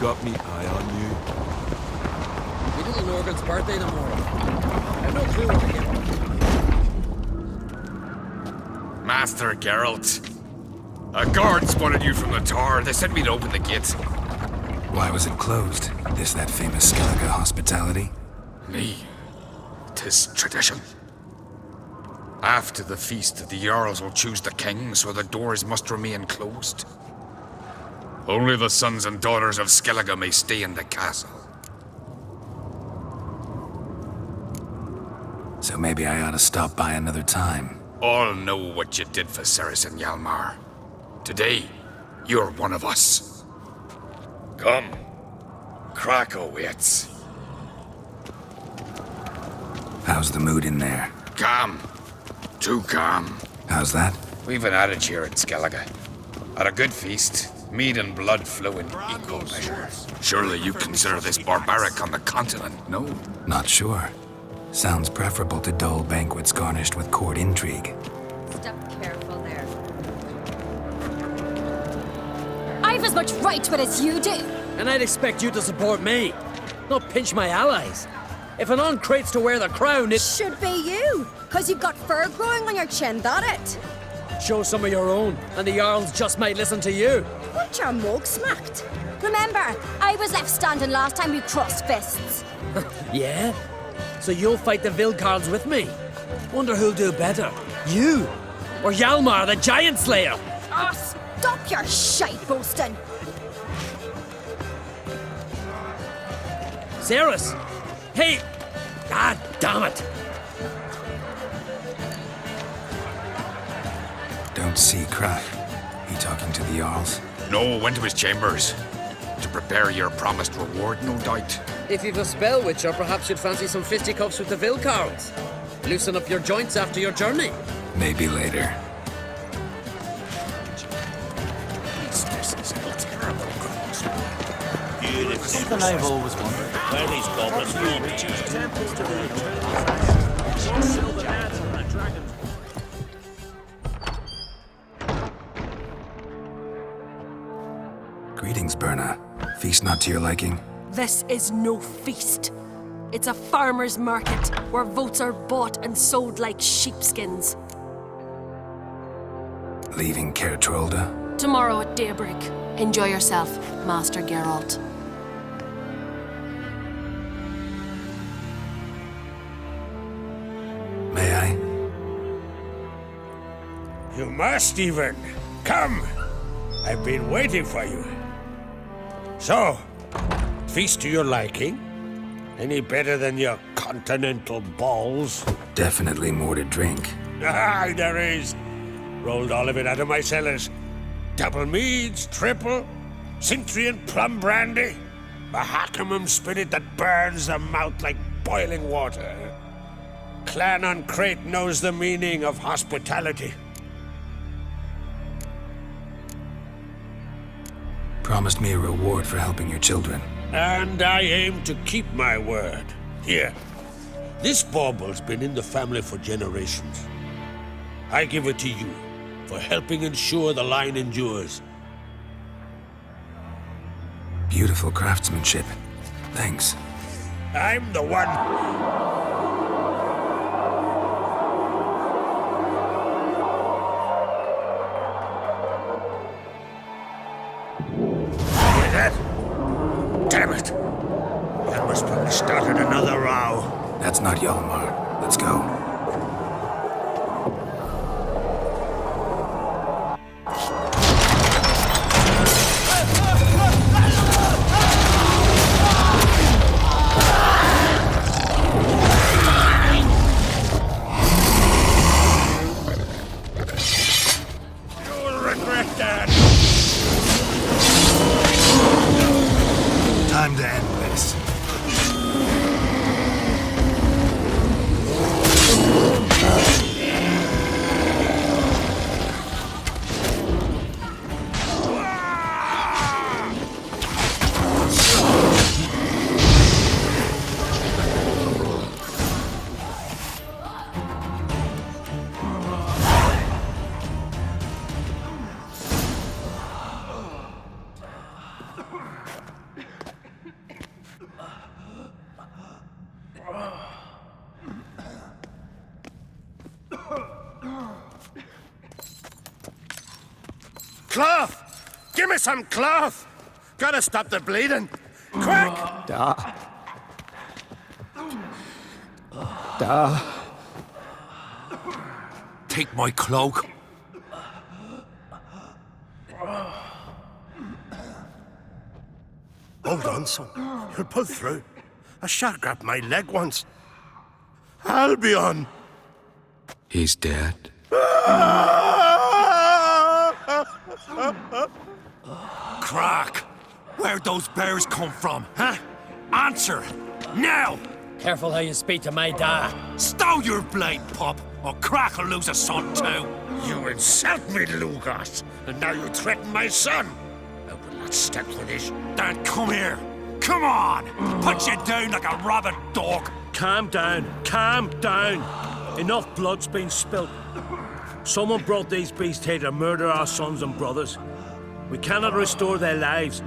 got me eye on you. We little Norgan's birthday tomorrow. I have no clue what to get. Master Geralt. A guard spotted you from the tower. They sent me to open the gate. Why was it closed? Is that famous Skellige hospitality? Me. 'Tis tradition. After the feast, the Jarls will choose the king, so the doors must remain closed. Only the sons and daughters of Skellige may stay in the castle. So maybe I ought to stop by another time. All know what you did for Ceres and Hjalmar. Today, you're one of us. Come. Krakow waits. How's the mood in there? Calm. Too calm. How's that? We've an adage here in Skellige. At a good feast, mead and blood flow in equal measure. Surely you consider this barbaric on the continent, no? Not sure. Sounds preferable to dull banquets garnished with court intrigue. Step careful there. I've as much right to it as you do. And I'd expect you to support me, not pinch my allies. If an uncrate's to wear the crown, it Should be you, because you've got fur growing on your chin, that it? shows some of your own, and the Jarls just might listen to you. Want your mug smacked? Remember, I was left standing last time we crossed fists. Yeah? So you'll fight the Vilcarls with me? Wonder who'll do better, you or Hjalmar, the Giant Slayer? Oh, stop your shite boasting. Ceres? Hey! Ah, damn it! Don't see Krak. He talking to the Jarls? No, went to his chambers. To prepare your promised reward, no doubt. If you've a spell witcher, perhaps you'd fancy some fisticuffs with the Vilcarls. Loosen up your joints after your journey. Maybe later. This is a terrible cross. Something I've always wondered. Where these goblins Greetings, Berna. Feast not to your liking? This is no feast. It's a farmer's market where votes are bought and sold like sheepskins. Leaving Caer Trolda? Tomorrow at daybreak. Enjoy yourself, Master Geralt. May I? You must even. Come! I've been waiting for you. So, feast to your liking? Any better than your continental balls? Definitely more to drink. Ah, there is. Rolled all of it out of my cellars. Double meads, triple, Cintrian plum brandy, a Hackamum spirit that burns the mouth like boiling water. Clan on Crate knows the meaning of hospitality. Promised me a reward for helping your children. And I aim to keep my word. Here, this bauble's been in the family for generations. I give it to you for helping ensure the line endures. Beautiful craftsmanship. Thanks. I'm the one. Hear that? Damn it! That must have started another row. That's not Hjalmar. Let's go. You'll regret that. Time to end this. Cloth! Give me some cloth! Gotta stop the bleeding. Quick! Take my cloak. Hold on, son. You'll pull through. A shot grabbed my leg once. Albion! He's dead. Crack! Where'd those bears come from, huh? Answer! Now! Careful how you speak to my dad. Stow your blade, pup, or Crack will lose a son too. You insult me, Lugos, and now you threaten my son. I will not stand for this. Then come here. Come on! Put you down like a rabid dog. Calm down. Calm down. Enough blood's been spilt. Someone brought these beasts here to murder our sons and brothers. We cannot restore their lives.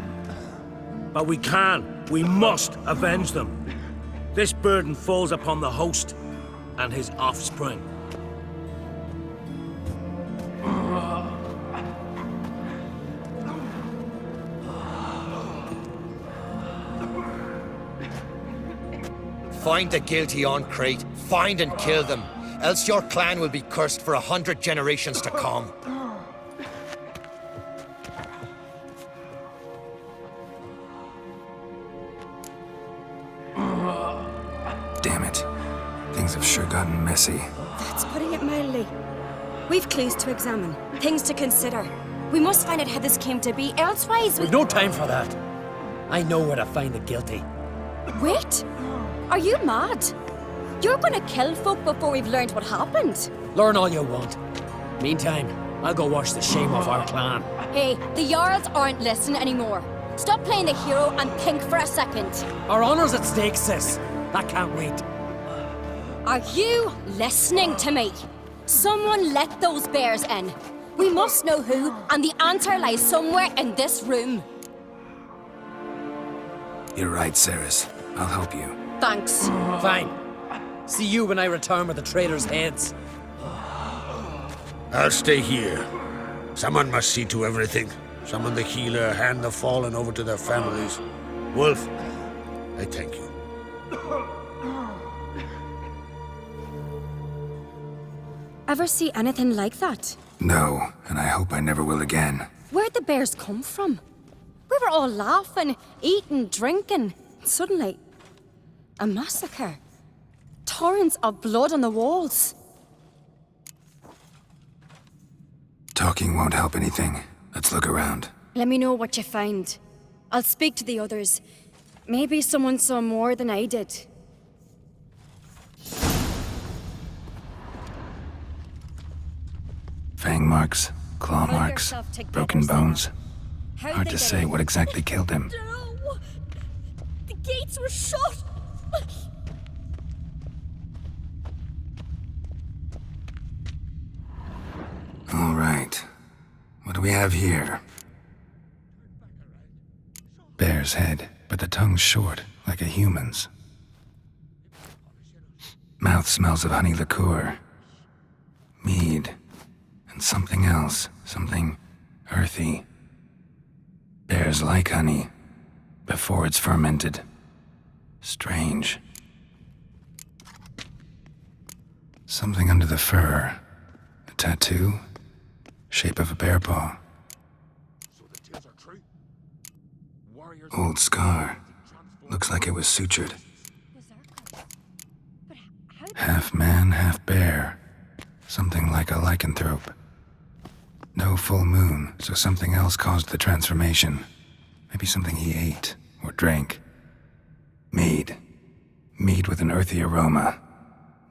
But we must avenge them. This burden falls upon the host and his offspring. Find the guilty on Crate, find and kill them, else your clan will be cursed for 100 generations to come. Damn it. Things have sure gotten messy. That's putting it mildly. We've clues to examine, things to consider. We must find out how this came to be, elsewise We've no time for that. I know where to find the guilty. Wait! Are you mad? You're gonna kill folk before we've learned what happened. Learn all you want. Meantime, I'll go wash the shame off our clan. Hey, the Jarls aren't listening anymore. Stop playing the hero and think for a second. Our honor's at stake, sis. That can't wait. Are you listening to me? Someone let those bears in. We must know who, and the answer lies somewhere in this room. You're right, Ceres. I'll help you. Thanks. Fine. See you when I return with the traitors' heads. I'll stay here. Someone must see to everything. Summon the healer, hand the fallen over to their families. Wolf, I thank you. Ever see anything like that? No, and I hope I never will again. Where'd the bears come from? We were all laughing, eating, drinking. Suddenly, a massacre. Torrents of blood on the walls. Talking won't help anything. Let's look around. Let me know what you find. I'll speak to the others. Maybe someone saw more than I did. Fang marks, claw Pull marks, yourself together, broken bones. Sarah. How'd Hard they to get say in? what exactly killed him. No! The gates were shut! All right. What do we have here? Bear's head, but the tongue's short, like a human's. Mouth smells of honey liqueur. Mead. And something else. Something earthy. Bears like honey. Before it's fermented. Strange. Something under the fur. A tattoo? Shape of a bear paw. Old scar. Looks like it was sutured. Half man, half bear. Something like a lycanthrope. No full moon, so something else caused the transformation. Maybe something he ate or drank. Mead. Mead with an earthy aroma.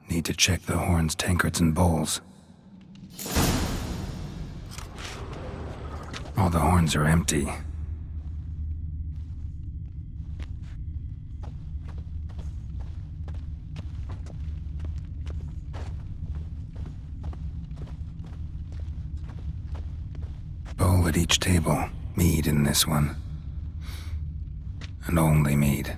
Need to check the horns, tankards, and bowls. All the horns are empty. Bowl at each table. Mead in this one. And only mead.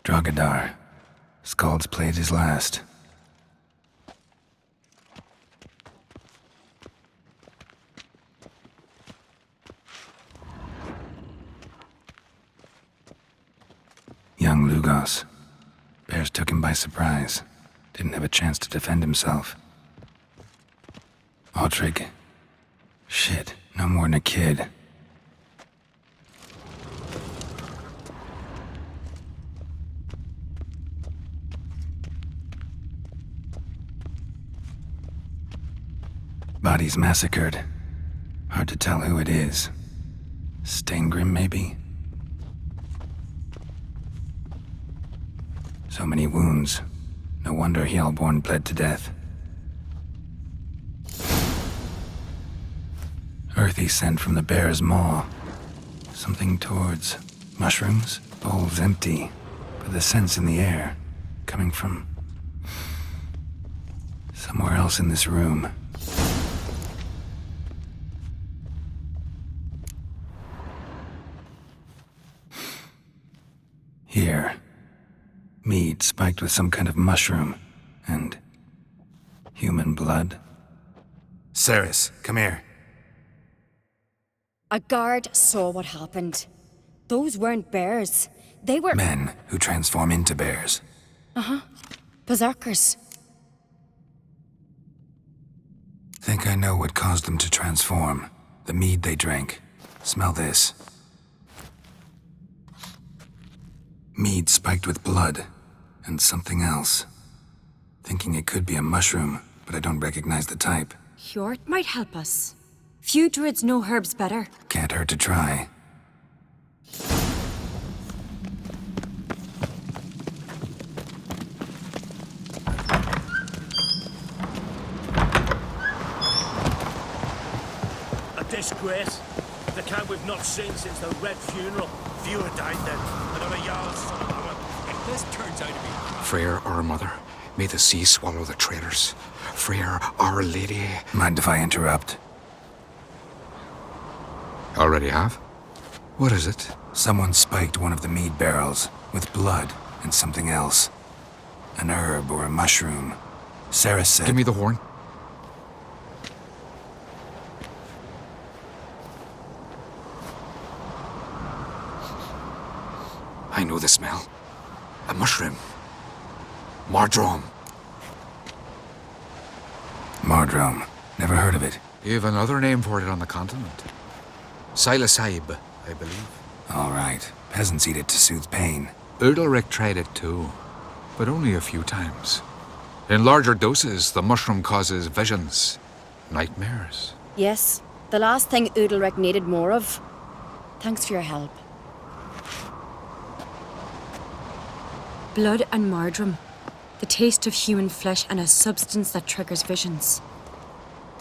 Dragadar. Skald's played his last. Young Lugos. Bears took him by surprise. Didn't have a chance to defend himself. Autrig. Shit, no more than a kid. Bodies massacred. Hard to tell who it is. Steingrim, maybe? So many wounds. No wonder Hjalborn bled to death. Earthy scent from the bear's maw. Something towards mushrooms? Bowls empty, but the scent's in the air. Coming from somewhere else in this room. Here. Mead spiked with some kind of mushroom. And human blood. Ceres, come here. A guard saw what happened. Those weren't bears. They were... Men who transform into bears. berserkers. Think I know what caused them to transform. The mead they drank. Smell this. Mead spiked with blood. And something else. Thinking it could be a mushroom, but I don't recognize the type. Hjort might help us. Few druids know herbs better. Can't hurt to try. A disgrace. The camp we've not seen since the Red Funeral. Fewer died then. Another Jarl's son of a woman. If this turns out to be... Freyr, our mother, may the sea swallow the traitors. Freyr, our lady... Mind if I interrupt? Already have? What is it? Someone spiked one of the mead barrels with blood and something else. An herb or a mushroom. Sarah said... Give me the horn. I know the smell. A mushroom. Mardrome. Mardrome. Never heard of it. You've another name for it on the continent. Psilocybe, I believe. All right. Peasants eat it to soothe pain. Udalric tried it too, but only a few times. In larger doses, the mushroom causes visions, nightmares. Yes, the last thing Udalric needed more of. Thanks for your help. Blood and mardrome. The taste of human flesh and a substance that triggers visions.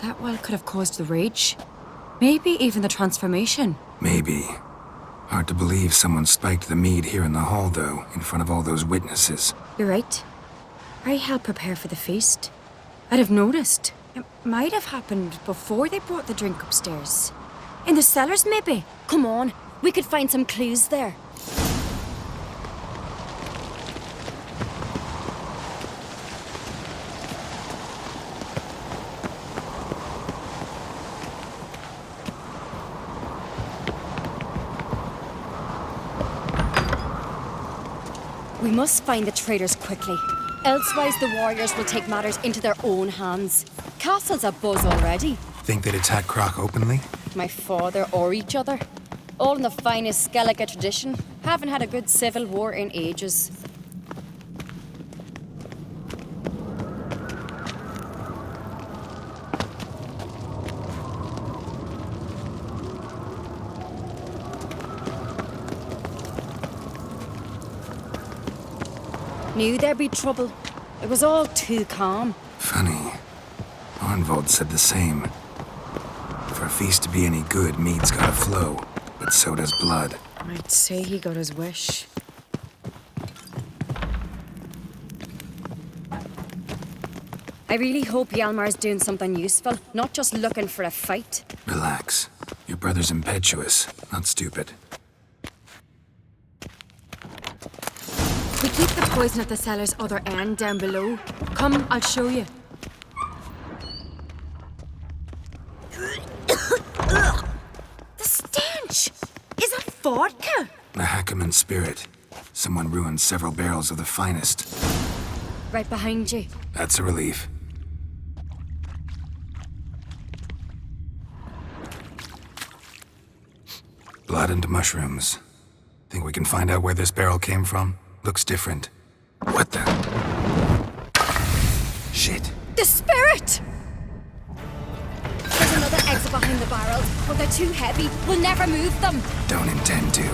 That well could have caused the rage. Maybe even the transformation. Maybe. Hard to believe someone spiked the mead here in the hall, though, in front of all those witnesses. You're right. I helped prepare for the feast. I'd have noticed. It might have happened before they brought the drink upstairs. In the cellars, maybe. Come on, we could find some clues there. We must find the traitors quickly. Elsewise, the warriors will take matters into their own hands. Castle's abuzz already. Think they'd attack Croc openly? My father or each other. All in the finest Skellige tradition. Haven't had a good civil war in ages. Knew there'd be trouble. It was all too calm. Funny. Arnvold said the same. For a feast to be any good, mead's gotta flow, but so does blood. I'd say he got his wish. I really hope Hjalmar's doing something useful, not just looking for a fight. Relax. Your brother's impetuous, not stupid. We keep the poison at the cellar's other end down below. Come, I'll show you. The stench! Is that vodka? A Hackerman spirit. Someone ruined several barrels of the finest. Right behind you. That's a relief. Blood and mushrooms. Think we can find out where this barrel came from? Looks different. What the? Shit. The spirit! There's another exit behind the barrels, but they're too heavy. We'll never move them. Don't intend to.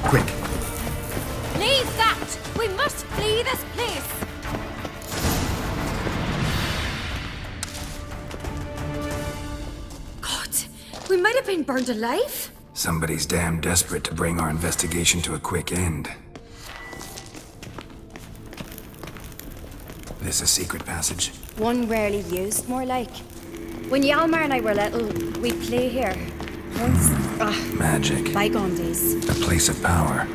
Quick. Leave that! We must flee this place! God, we might have been burned alive. Somebody's damn desperate to bring our investigation to a quick end. This a secret passage? One rarely used, more like. When Hjalmar and I were little, we'd play here. Once, Magic. bygone days. A place of power.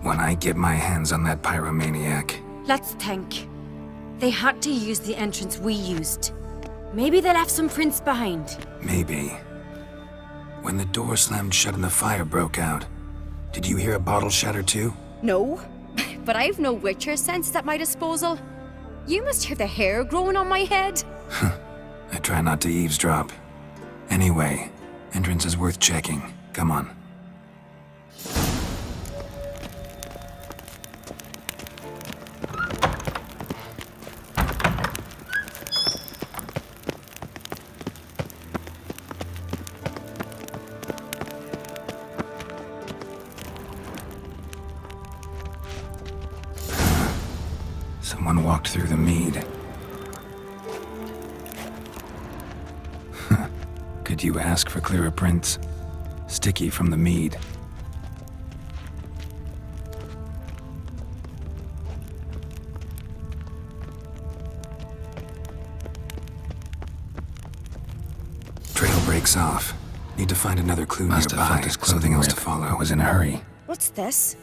When I get my hands on that pyromaniac, Let's think. They had to use the entrance we used. Maybe they left some prints behind. maybe. When the door slammed shut and the fire broke out, did you hear a bottle shatter too? No, but I've no Witcher senses at my disposal. You must hear the hair growing on my head. I try not to eavesdrop. Anyway, entrance is worth checking. Come on. Someone walked through the mead. Could you ask for clearer prints? Sticky from the mead. Trail breaks off. Need to find another clue Must have nearby. felt his clothing Something else rip. to follow. I was in a hurry. What's this?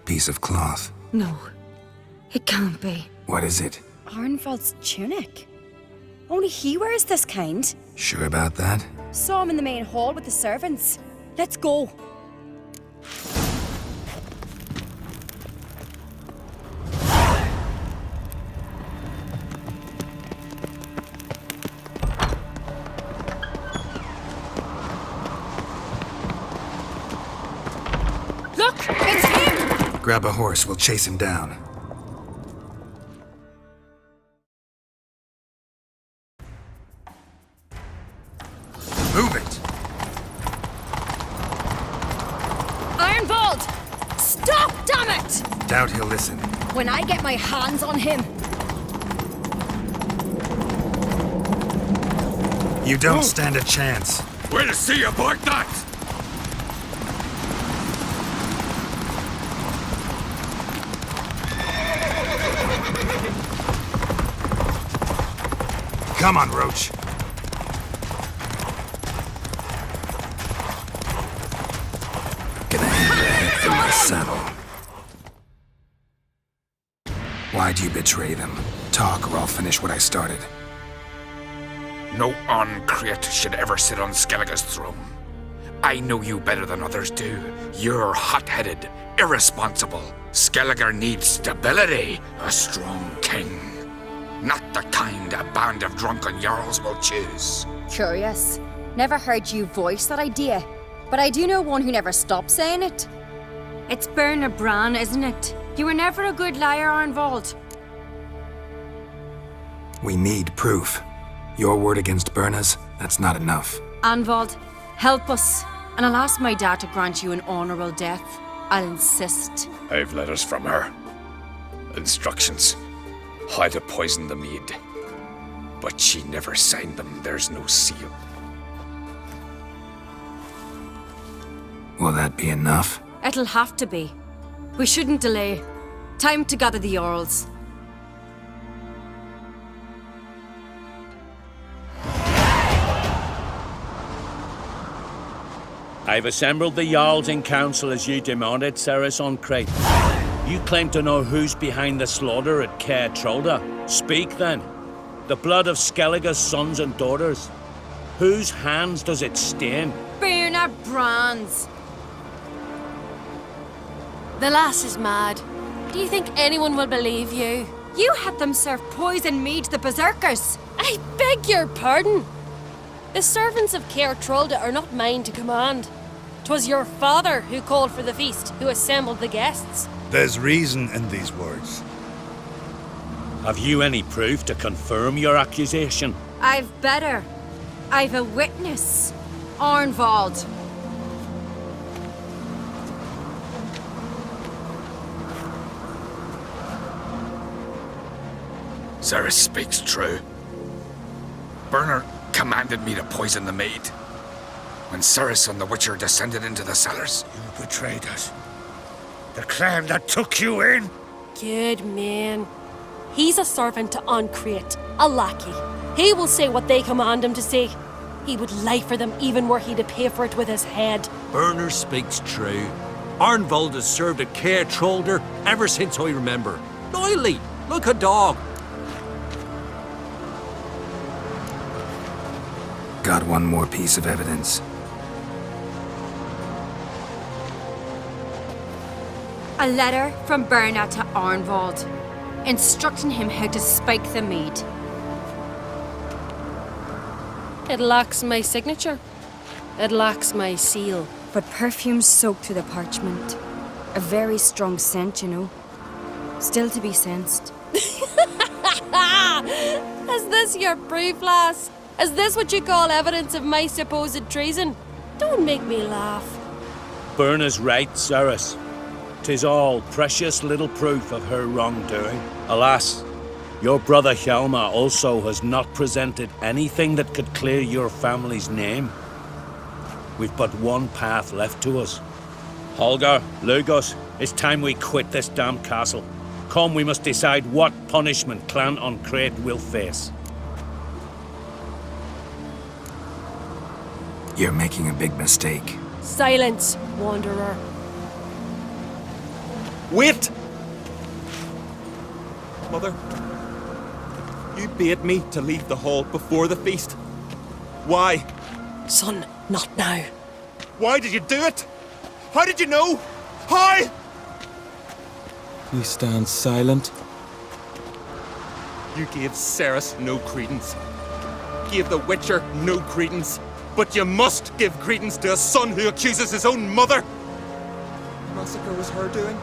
Piece of cloth. No, it can't be. What is it? Arnvald's tunic. Only he wears this kind. Sure about that? Saw him in the main hall with the servants. Let's go. Look, it's him! Grab a horse, we'll chase him down. Move it! Arnvald! Stop, damn it! Doubt he'll listen. When I get my hands on him, You don't stand a chance. Way to see you aboard that! Come on, Roach. Gonna hang your head from my saddle. Why'd you betray them? Talk, or I'll finish what I started. No uncreate should ever sit on Skellige's throne. I know you better than others do. You're hot-headed, irresponsible. Skellige needs stability, a strong king. Not the kind a band of drunken jarls will choose. curious. Never heard you voice that idea, but I do know one who never stops saying it. It's Bernard Bran, isn't it? You were never a good liar, Arnvald. We need proof. Your word against Berna's, that's not enough. Arnvald, help us, and I'll ask my dad to grant you an honorable death. I'll insist. I've letters from her. Instructions. How to poison the mead. But she never signed them. There's no seal. Will that be enough? It'll have to be. We shouldn't delay. Time to gather the Jarls. I've assembled the Jarls in council as you demanded, Ceres on Crete. You claim to know who's behind the slaughter at Caer Trolda. Speak then. The blood of Skellige's sons and daughters. Whose hands does it stain? Birna Brands. The lass is mad. Do you think anyone will believe you? You had them serve poison mead to the berserkers. I beg your pardon. The servants of Caer Trolda are not mine to command. 'Twas your father who called for the feast, who assembled the guests. There's reason in these words. Have you any proof to confirm your accusation? I've better. I've a witness. Arnvald. Ceres speaks true. Bernard commanded me to poison the maid. When Ceres and the Witcher descended into the cellars. You betrayed us. The clan that took you in. Good man. He's a servant to Ancrete, a lackey. He will say what they command him to say. He would lie for them even were he to pay for it with his head. Berner speaks true. Arnvald has served at Caer Trolder ever since I remember. Noily, look a dog. Got one more piece of evidence. A letter from Birna to Arnvald, instructing him how to spike the mead. It lacks my signature. It lacks my seal. But perfume soaked through the parchment. A very strong scent, you know. Still to be sensed. Is this your proof, lass? Is this what you call evidence of my supposed treason? Don't make me laugh. Birna's right, Ceres. 'Tis all precious little proof of her wrongdoing. Alas, your brother Hjalmar also has not presented anything that could clear your family's name. We've but one path left to us. Holger, Lugos, it's time we quit this damn castle. Come, we must decide what punishment Clan Ancrete will face. You're making a big mistake. Silence, wanderer. Wait! Mother, you bade me to leave the hall before the feast. Why? Son, not now. Why did you do it? How did you know? How? You stand silent. You gave Ceres no credence. Gave the Witcher no credence. But you must give credence to a son who accuses his own mother. The massacre was her doing.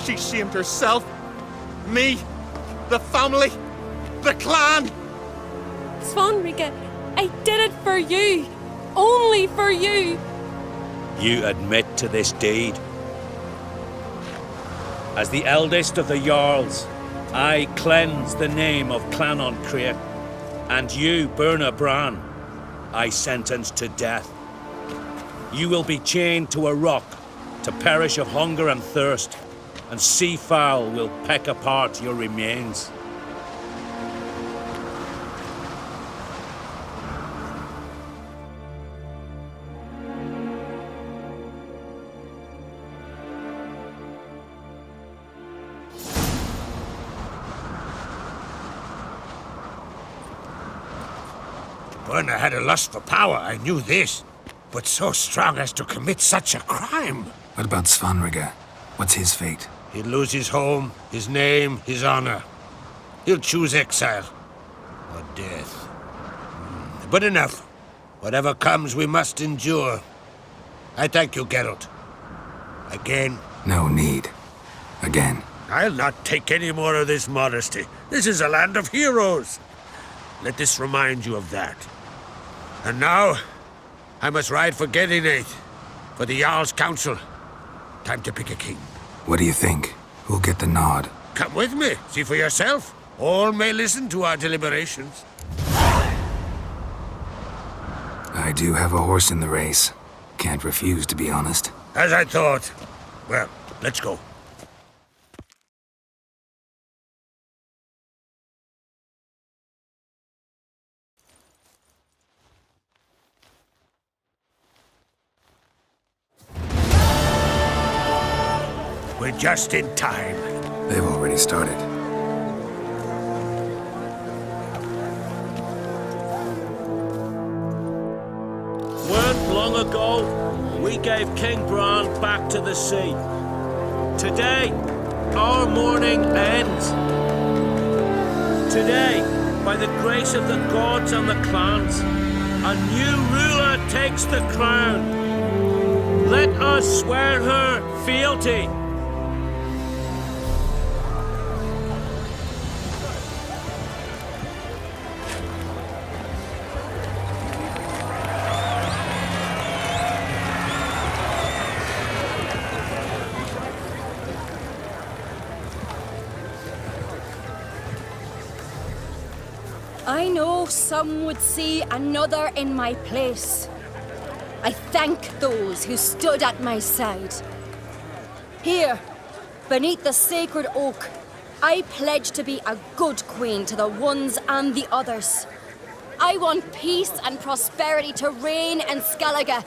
She shamed herself, me, the family, the clan. Svanrika, I did it for you. Only for you. You admit to this deed. As the eldest of the Jarls, I cleanse the name of Clan Ancrete, and you, Birna Bran, I sentence to death. You will be chained to a rock to perish of hunger and thirst, and seafowl will peck apart your remains. Birna had a lust for power, I knew this. But so strong as to commit such a crime. What about Svanrika? What's his fate? He'll lose his home, his name, his honor. He'll choose exile. Or death. But enough. Whatever comes, we must endure. I thank you, Geralt. Again. No need. Again. I'll not take any more of this modesty. This is a land of heroes. Let this remind you of that. And now, I must ride for Gedinate, for the Jarl's Council. Time to pick a king. What do you think? Who'll get the nod? Come with me, see for yourself. All may listen to our deliberations. I do have a horse in the race. Can't refuse, to be honest. As I thought. Well, let's go. We're just in time. They've already started. Weren't long ago, we gave King Bran back to the sea. Today, our mourning ends. Today, by the grace of the gods and the clans, a new ruler takes the crown. Let us swear her fealty. I know some would see another in my place. I thank those who stood at my side. Here, beneath the sacred oak, I pledge to be a good queen to the ones and the others. I want peace and prosperity to reign in Skellige.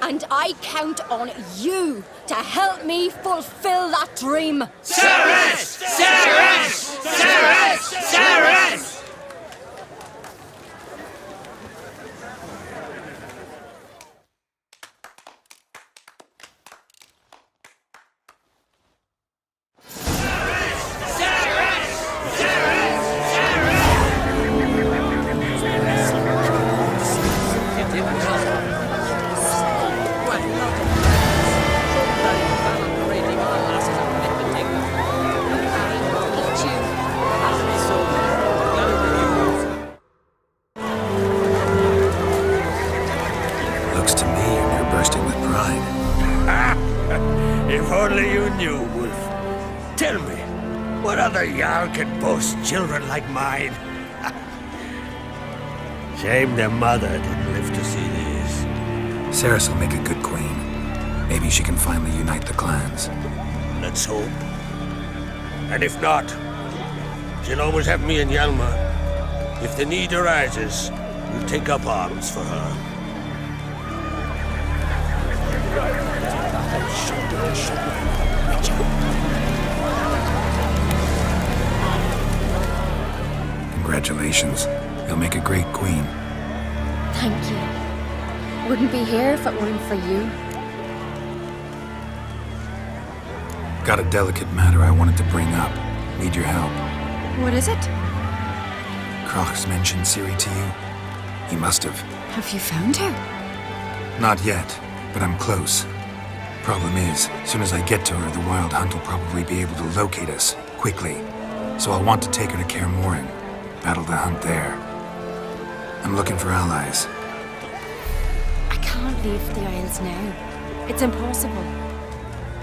And I count on you to help me fulfill that dream. Sarah! Sarah! Sarah! Sarah! Looks to me you're bursting with pride. If only you knew, Wolf. Tell me, what other Jarl can boast children like mine? Shame their mother didn't live to see these. Ceres will make a good queen. Maybe she can finally unite the clans. Let's hope. And if not, she'll always have me and Hjalmar. If the need arises, we'll take up arms for her. Congratulations. You'll make a great queen. Thank you. Wouldn't be here if it weren't for you. Got a delicate matter I wanted to bring up. Need your help. What is it? Kroch's mentioned Ciri to you? He must have. Have you found her? Not yet, but I'm close. Problem is, as soon as I get to her, the Wild Hunt will probably be able to locate us, quickly. So I'll want to take her to Kaer Morhen, battle the hunt there. I'm looking for allies. I can't leave the Isles now. It's impossible.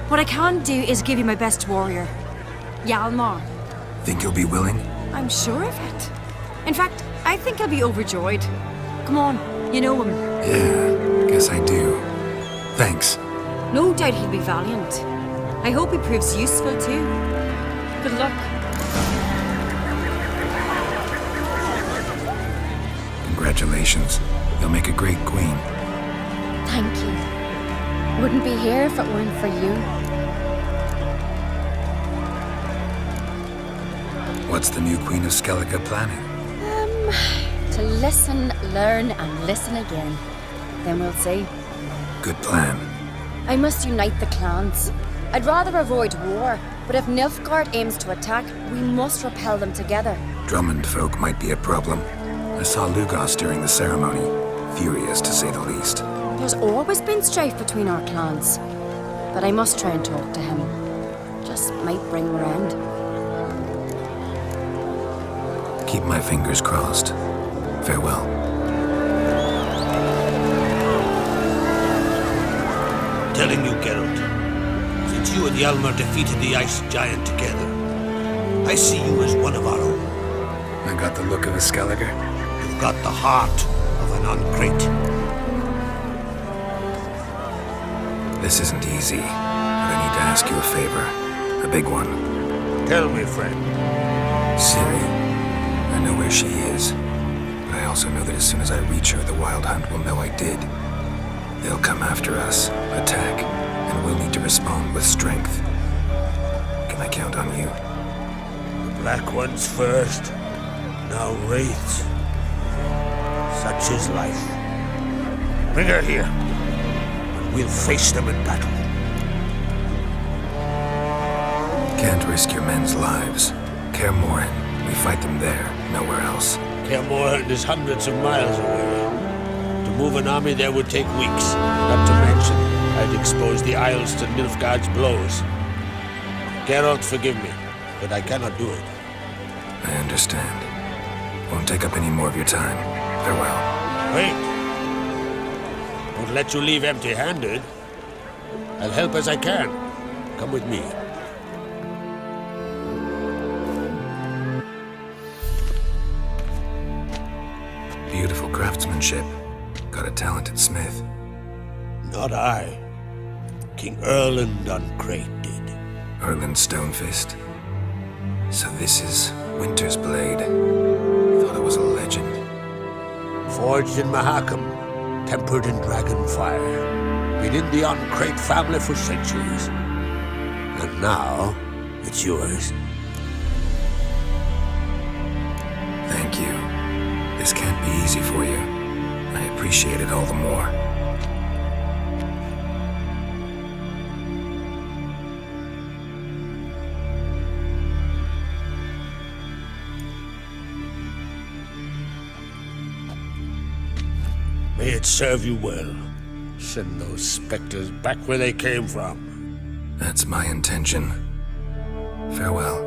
What I can do is give you my best warrior, Hjalmar. Think you'll be willing? I'm sure of it. In fact, I think he'll be overjoyed. Come on, you know him. Yeah, guess I do. Thanks. No doubt he'll be valiant. I hope he proves useful too. Good luck. Congratulations. You'll make a great queen. Thank you. Wouldn't be here if it weren't for you. What's the new Queen of Skellige planning? To listen, learn, and listen again. Then we'll see. Good plan. I must unite the clans. I'd rather avoid war, but if Nilfgaard aims to attack, we must repel them together. Drummond folk might be a problem. I saw Lugos during the ceremony. Furious, to say the least. There's always been strife between our clans. But I must try and talk to him. Just might bring him around. Keep my fingers crossed. Farewell. Telling you, Geralt, Since you and Hjalmar defeated the ice giant together, I see you as one of our own. I got the look of a Skellige. You've got the heart of an uncrate. This isn't easy, but I need to ask you a favor. A big one. Tell me, friend. Ciri. I know where she is. But I also know that as soon as I reach her, the Wild Hunt will know I did. They'll come after us, attack, and we'll need to respond with strength. Can I count on you? The Black Ones first, now Wraiths. Such is life. Bring her here, and we'll face them in battle. Can't risk your men's lives. Kaer Morhen, we fight them there, nowhere else. Kaer Morhen is hundreds of miles away. To move an army there would take weeks, not to mention I'd expose the Isles to Nilfgaard's blows. Geralt, forgive me, but I cannot do it. I understand. Won't take up any more of your time. Farewell. Wait. Won't let you leave empty-handed. I'll help as I can. Come with me. Beautiful craftsmanship. Got a talented smith. Not I. King Erland Uncrate did. Erland Stonefist. So this is Winter's Blade. Thought it was a legend. Forged in Mahakam, tempered in dragon fire. Been in the Uncrate family for centuries. And now, it's yours. Thank you. This can't be easy for you. I appreciate it all the more. May it serve you well. Send those specters back where they came from. That's my intention. Farewell.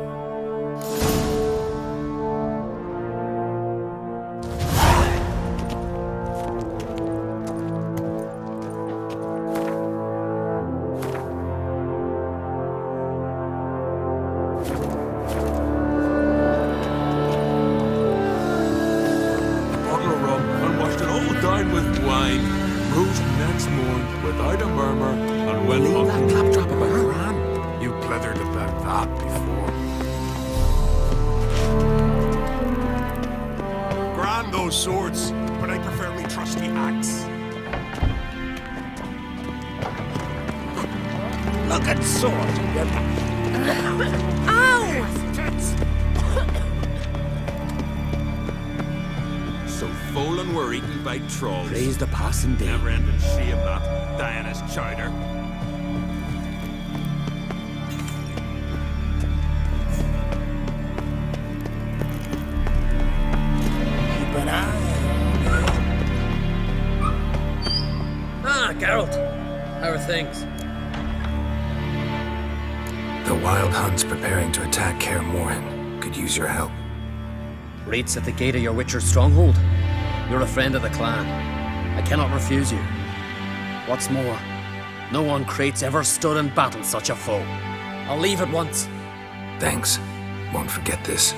Swords, but I prefer me trusty axe. Look at sword. Ow! So Folan were eaten by trolls. Praise the passing day. Never ending shame that. Diana's chowder. Geralt, how are things? The Wild Hunt's preparing to attack Kaer Morhen. Could use your help. Wraiths at the gate of your Witcher's stronghold. You're a friend of the clan. I cannot refuse you. What's more, no one Uncrate's ever stood in battle such a foe. I'll leave at once. Thanks. Won't forget this.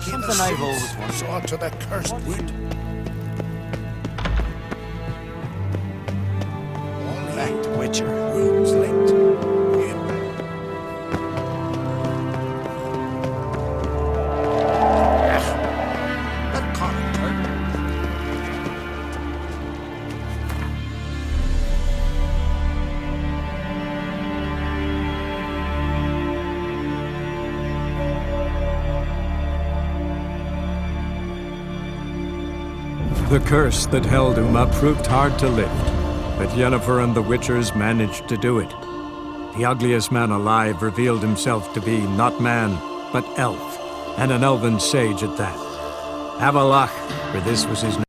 Something I've always wanted. Saw to the cursed wood. Back to Witcher. Rooms linked. The curse that held Uma proved hard to lift, but Yennefer and the Witchers managed to do it. The ugliest man alive revealed himself to be not man, but elf, and an elven sage at that. Avalach, for this was his name.